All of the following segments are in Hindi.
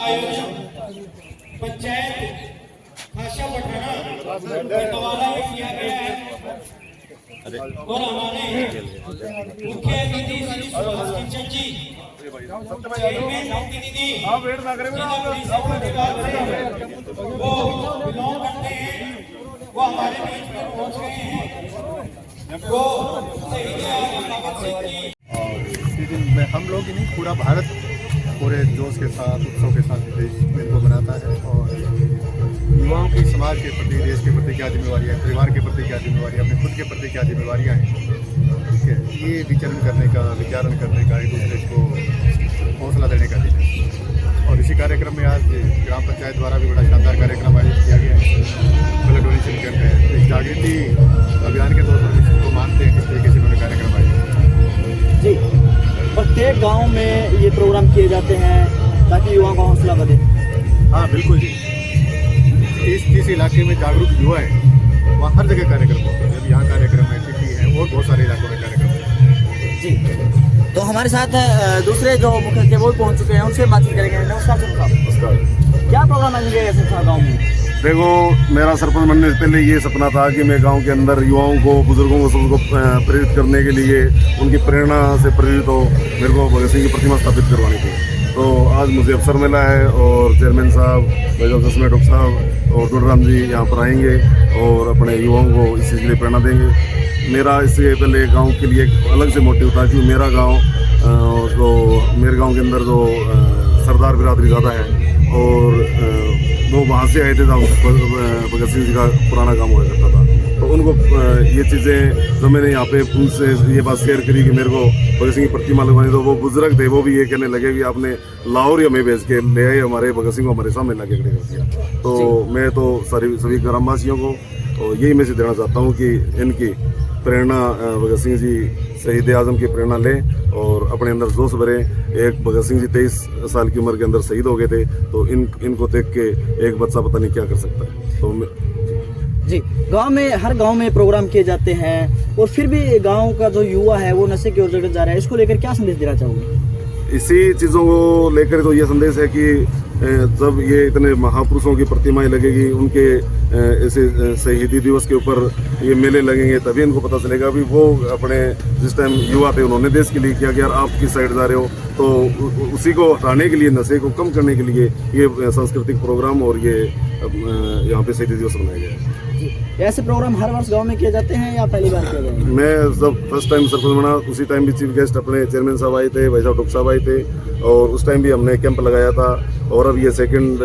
आयोजन पंचायत खासा पठाना द्वारा किया गया है और हमारे मुख्य अतिथि श्री सुभाष किशन जी चेयरमैन प्रतिनिधि वो बिलोंग करते हैं, वो हमारे बीच में पहुंच गए हैं। वो शहीद भगत सिंह जी और इसी दिन में हम लोग ही नहीं, पूरा भारत पूरे जोश के साथ उत्सव के साथ देश को मनाता है। और युवाओं की समाज के प्रति, देश के प्रति क्या जिम्मेवारियाँ हैं, परिवार के प्रति क्या जिम्मेवारियाँ, अपने खुद के प्रति क्या जिम्मेवारियाँ हैं, ठीक है, ये विचरण करने का, विचारण करने का, एक दूसरे को हौसला देने का दिन है। और इसी कार्यक्रम में आज ग्राम पंचायत द्वारा भी बड़ा शानदार कार्यक्रम आयोजित किया गया है। ब्लड डोनेशन कैंप है, एक जागृति अभियान के तौर पर इसको मानते हैं, किस तरीके से उन्होंने कार्यक्रम आयोजित जी। प्रत्येक गांव में ये प्रोग्राम किए जाते हैं ताकि युवाओं का हौसला बढ़े। हाँ बिल्कुल जी, जिस इलाके में जागरूक युवा है वहाँ हर जगह कार्यक्रम होता है। जब यहाँ कार्यक्रम है, टिड्डी है और बहुत सारे इलाकों में कार्यक्रम है जी। तो हमारे साथ दूसरे जो मुख्य थे वो पहुँच चुके हैं, उनसे बातचीत करेंगे। नमस्कार सर साहब। नमस्कार। क्या प्रोग्राम आयोजित किया गाँव में? देखो, मेरा सरपंच बनने से पहले ये सपना था कि मैं गांव के अंदर युवाओं को, बुजुर्गों को, सबको प्रेरित करने के लिए, उनकी प्रेरणा से प्रेरित हो, मेरे को भगत सिंह की प्रतिमा स्थापित करवानी थी। तो आज मुझे अवसर मिला है और चेयरमैन साहब, डॉक्टर साहब और डोडराम जी यहाँ पर आएंगे और अपने युवाओं को इस चीज़ के लिए प्रेरणा देंगे। मेरा इससे पहले गाँव के लिए एक अलग से मोटिव था कि मेरा गाँव, तो मेरे गाँव के अंदर जो सरदार बिरादरी ज़्यादा है और वो वहाँ से आए थे, भगत सिंह जी का पुराना काम हुआ करता था। तो उनको ये चीज़ें जो मैंने यहाँ पे उनसे ये बात शेयर करी कि मेरे को भगत सिंह की प्रतिमा लगवानी, तो वो बुजुर्ग थे, वो भी ये कहने लगे कि आपने लाहौर या में भेज के ले आए, हमारे भगत सिंह को हमारे सामने ला के खड़े कर दिया। तो मैं तो सभी ग्रामवासियों को यही मैसेज देना चाहता हूँ कि इनकी प्रेरणा, भगत सिंह जी शहीद आजम की प्रेरणा लें और अपने अंदर जोश भरें। एक भगत सिंह जी 23 साल की उम्र के अंदर शहीद हो गए थे, तो इनको देख के एक बच्चा पता नहीं क्या कर सकता है। तो जी, गांव में, हर गांव में प्रोग्राम किए जाते हैं और फिर भी गांव का जो युवा है वो नशे की ओर जा रहा है, इसको लेकर क्या संदेश देना चाहोगे? इसी चीज़ों को लेकर तो ये संदेश है कि जब ये इतने महापुरुषों की प्रतिमाएं लगेगी, उनके ऐसे शहीदी दिवस के ऊपर ये मेले लगेंगे, तभी इनको पता चलेगा भी वो अपने जिस टाइम युवा थे उन्होंने देश के लिए किया कि यार आप किस साइड जा रहे हो। तो उसी को हटाने के लिए, नशे को कम करने के लिए ये सांस्कृतिक प्रोग्राम और ये यहाँ पे शहीदी दिवस मनाया गया है। ऐसे प्रोग्राम हर वर्ष गांव में किए जाते हैं या पहली बार किए गए? मैं जब फर्स्ट टाइम सरपंच बना उसी टाइम भी चीफ गेस्ट अपने चेयरमैन साहब आए थे, भाई साहब डॉक्टर साहब आए थे और उस टाइम भी हमने कैंप लगाया था। और अब ये सेकंड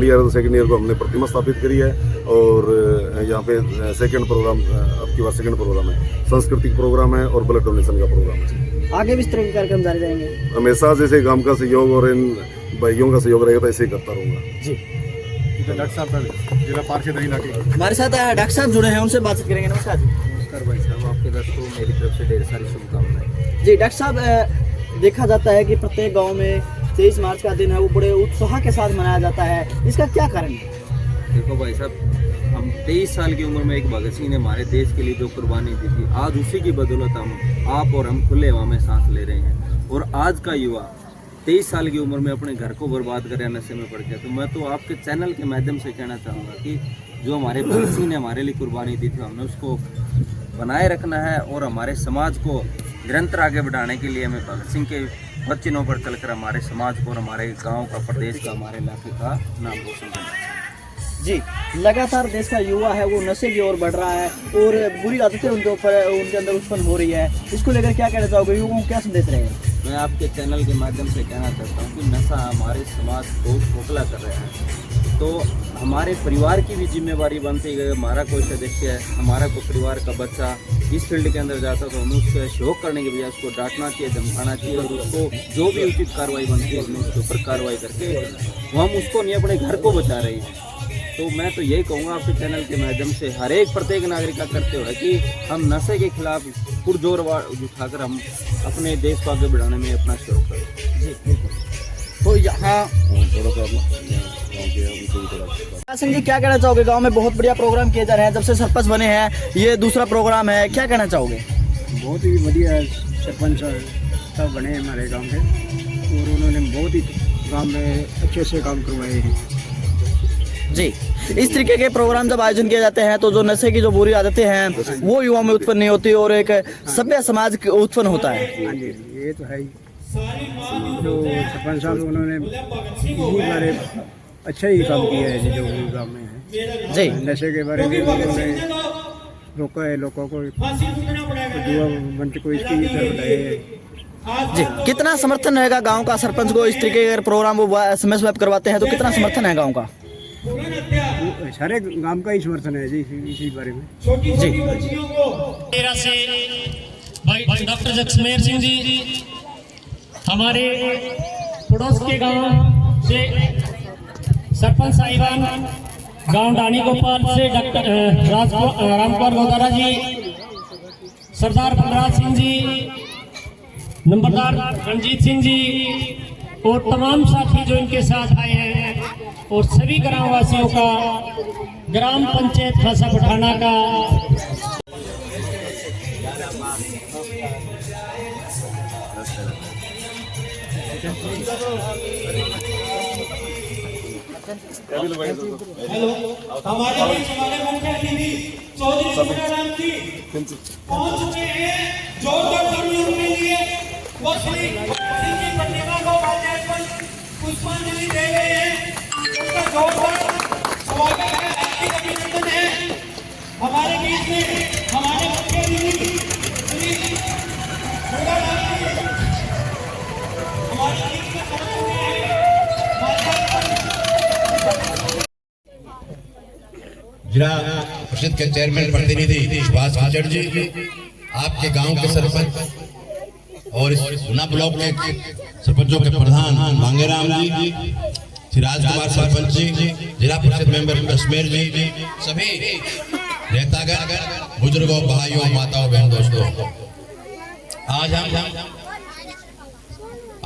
ईयर को हमने प्रतिमा स्थापित करी है और यहाँ पे सेकंड प्रोग्राम, अब की बार सेकंड प्रोग्राम है, सांस्कृतिक प्रोग्राम है और ब्लड डोनेशन का प्रोग्राम है। आगे भी इस तरह के कार्यक्रम जारी रहेंगे? हमेशा जैसे गांव का सहयोग और इन भाइयों का सहयोग रहेगा तो ऐसे ही करता रहूँगा जी। डॉक्टर साहब जिला पार्षद इलाके हमारे साथ डॉक्टर साहब जुड़े हैं, उनसे बातचीत करेंगे। नमस्कार जी। नमस्कार भाई साहब, आपके दोस्तों मेरी तरफ से ढेर सारी शुभकामनाएं। जी डॉक्टर साहब, देखा जाता है कि प्रत्येक गांव में 23 मार्च का दिन है वो बड़े उत्साह के साथ मनाया जाता है, इसका क्या कारण है? देखो भाई साहब, हम 23 साल की उम्र में एक भगत सिंह ने हमारे देश के लिए जो कुर्बानी दी थी, आज उसी की बदौलत आप और हम खुले हवा में सांस ले रहे हैं। और आज का युवा 23 साल की उम्र में अपने घर को बर्बाद कर नशे में पड़ गया। तो मैं तो आपके चैनल के माध्यम से कहना चाहूँगा कि जो हमारे भगत सिंह ने हमारे लिए कुर्बानी दी थी, हमने उसको बनाए रखना है और हमारे समाज को निरंतर आगे बढ़ाने के लिए हमें भगत सिंह के वचनों पर चलकर हमारे समाज को और हमारे गाँव का, प्रदेश का, हमारे इलाके का नाम रोशन करना चाहिए। जी, लगातार देश का युवा है वो नशे की ओर बढ़ रहा है और बुरी आदतें उनके अंदर उत्पन्न हो रही है, इसको लेकर क्या कहना चाहोगे? युवाओं को क्या संदेश रहेगा? मैं आपके चैनल के माध्यम से कहना चाहता हूँ कि नशा हमारे समाज को खोखला कर रहा है। तो हमारे परिवार की भी जिम्मेवारी बनती है। हमारा कोई सदस्य है, हमारा कोई परिवार का बच्चा इस फील्ड के अंदर जाता तो हमें उसका सहयोग करने के बजाय उसको डांटना चाहिए, धमकाना चाहिए और उसको जो भी उचित कार्रवाई बनती है हमें उसके ऊपर कार्रवाई करके हम उसको नहीं अपने घर को बचा रहे हैं। तो मैं तो यही कहूँगा आपके चैनल के माध्यम से हर एक प्रत्येक नागरिक का करते हुए कि हम नशे के खिलाफ पुरजोर उठाकर हम अपने देश को आगे बढ़ाने में अपना सहयोग करें। जी बिल्कुल। तो यहाँ सिंह जी क्या कहना चाहोगे? गांव में बहुत बढ़िया प्रोग्राम किए जा रहे हैं, जब से सरपंच बने हैं ये दूसरा प्रोग्राम है, क्या कहना चाहोगे? बहुत ही बढ़िया सरपंच साहब बने हमारे गांव के और उन्होंने बहुत ही गांव में अच्छे से काम करवाए हैं। जी, इस तरीके के प्रोग्राम जब आयोजन किए जाते हैं तो जो नशे की जो बुरी आदतें हैं वो युवाओं में उत्पन्न नहीं होती और एक सभ्य समाज उत्पन्न होता है। हाँ जी, ये तो है ही। जो सरपंच साहब उन्होंने इसी बारे अच्छा ही काम किया है जो गाँव में है। जी, नशे के बारे में उन्होंने रोका है लोगों को, युवा मंच को इसकी तरफ लाए है। जी, कितना समर्थन रहेगा गांव का सरपंच को इस तरीके के प्रोग्राम वो समय समय करवाते हैं तो कितना समर्थन है गांव का? सारे गांव का ही समर्थन है जी इसी बारे में। जी, मेरा से भाई डॉक्टर जसमेर सिंह जी हमारे पड़ोस के गांव से सरपंच साहिबान गांव डानी गोपाल से डॉक्टर रामकुमार गोदारा जी, सरदार बलराज सिंह जी, नंबरदार रणजीत सिंह जी और तमाम साथी जो इनके साथ आए हैं और सभी ग्रामवासियों का, ग्राम पंचायत खासा पठाना का हेलो, हमारे बीच हमारे मुख्य अतिथि चौधरी सुखराम जी पहुंच चुके हैं। जोरदार तालियों के लिए वो श्री सिंह की प्रतिमा को माल्यार्पण पुष्पांजलि दे रहे हैं। उनका जोरदार स्वागत है, हार्दिक अभिनंदन है। हमारे बीच में हमारे मुख्य अतिथि श्री सुखराम जी हमारे बीच में पहुंच चुके हैं। जिला परिषद के चेयरमैन प्रतिनिधि सुभाष खच्चर जी, आपके गांव के सरपंच और इस गुना ब्लॉक के सरपंचों के प्रधान भांगेराम जी, श्री राजकुमार सरपंच जी, जिला परिषद मेंबर कश्मीर जी, सभी नेतागण, बुजुर्गों, भाइयों, माताओं, बहन, दोस्तों,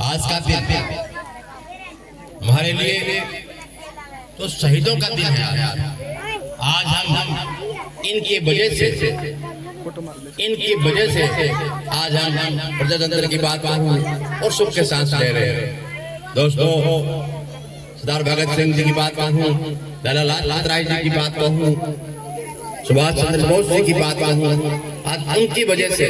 आज का दिन हमारे लिए तो शहीदों का दिन है। आज हम इनकी वजह से आज हम प्रजातंत्र की बात और सुख के सांस ले रहे हैं। दोस्तों, सरदार भगत सिंह जी की बात कहूँ, लाला लाजपत राय जी की बात कहूँ, सुभाष चंद्र बोस जी की बात कहूँ, आज उनकी वजह से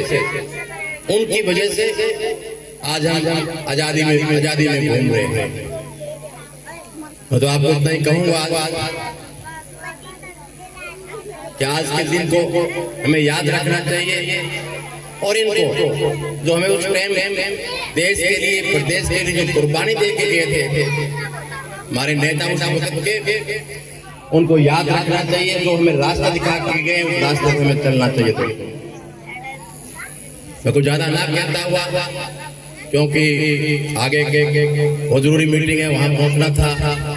आज हम आजादी में घूम रहे हैं। मैं तो आपको इतना ही कहूँगा कि आज के दिन को हमें याद रखना चाहिए और इनको जो हमें उस टाइम देश के लिए, प्रदेश के लिए जो कुर्बानी दे के गए थे हमारे नेता उस वक्त के, उनको याद रखना चाहिए। जो हमें रास्ता दिखा के गए उस रास्ते पे हमें चलना चाहिए। तो मैं कुछ ज्यादा ना कहता हुआ, क्योंकि आगे के बहुत जरूरी मीटिंग है, वहाँ पहुँचना था,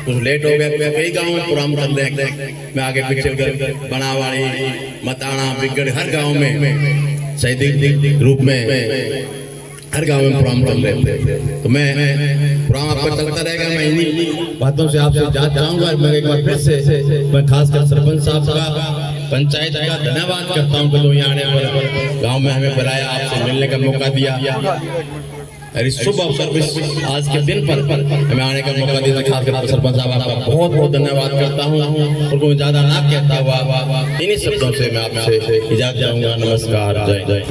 कुछ लेट हो गया। कई गाँव में प्रोग्राम चल रहे हैं, मैं आगे पीछे बनावाड़ी, मताना, बिगड़, हर गाँव में शहीदी रूप में हर गाँव में प्रोग्राम चल रहे थे। तो मैं प्रोग्राम आपका चलता रहेगा। मैं इन्हीं बातों से आपसे जान चाहूँगा। मैं एक बार फिर से मैं खासकर सरपंच साहब का, पंचायत का धन्यवाद करता हूँ कि जो यहाँ आने पर गाँव में हमें बुलाया, आपसे मिलने का मौका दिया। इस शुभ अवसर पर आज के दिन पर हमें आने का मौका दिया। खासकर सरपंच साहब आपका बहुत बहुत धन्यवाद करता हूँ और कोई ज्यादा ना कहता हुआ इन्हीं शब्दों से मैं आपसे इजाजत चाहूँगा। नमस्कार, जय जय।